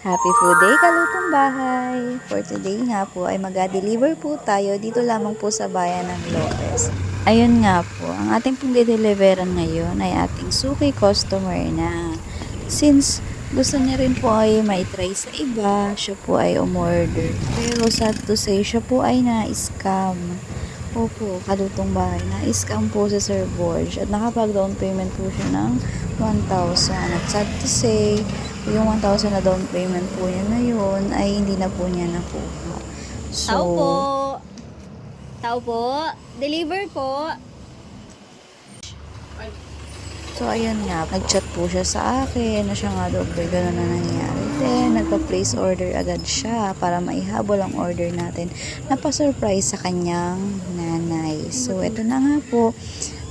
Happy Food Day, kalutong bahay! For today nga po ay mag-deliver po tayo dito lamang po sa bayan ng Lopez. Ayun nga po, ang ating pong deliveran ngayon ay ating suki customer na. Since gusto niya rin po ay maitry sa iba, siya po ay umorder. Pero sad to say, siya po ay na-scam. Opo, kalutong bahay. Na-scam po si Sir Borge at nakapag-down payment po siya ng 1,000. At sad to say, yung 1,000 na down payment po niya na yun ay hindi na po niya nakuha. Tao po. Tao po. Deliver po. So, ayun nga, nag-chat po siya sa akin na siya nga daw ba gano'n na nangyari. Then, nagpa-place order agad siya para maihabol ang order natin. Napa-surprise sa kanyang nanay. So, ito na nga po.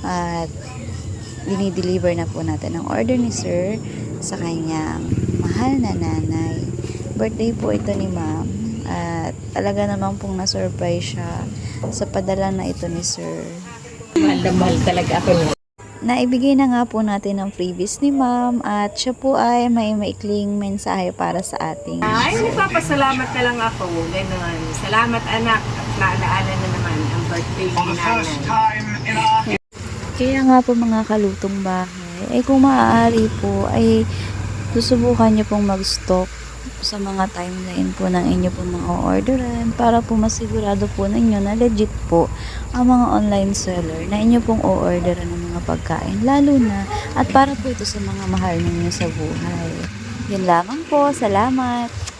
At, dinideliver na po natin ang order ni Sir sa kanyang mahal na nanay. Birthday po ito ni ma'am. At, talaga namang pong na-surprise siya sa padala na ito ni Sir. Mahal talaga ako. Naibigay na nga po natin ang freebies ni ma'am at siya po ay may maikling mensahe para sa ating Ay, nagpapasalamat na lang ako. Ganun. Salamat anak at naalaala na naman ang birthday ni nanay. Kaya nga po mga kalutong bahay, ay kung maaari po ay susubukan niyo pong mag-stock sa mga timeline po ng inyo pong mga orderan para po masigurado po ninyo na legit po ang mga online seller na inyo pong o-orderan ng mga pagkain lalo na at para po ito sa mga mahal ninyo sa buhay. Yun lamang po, salamat!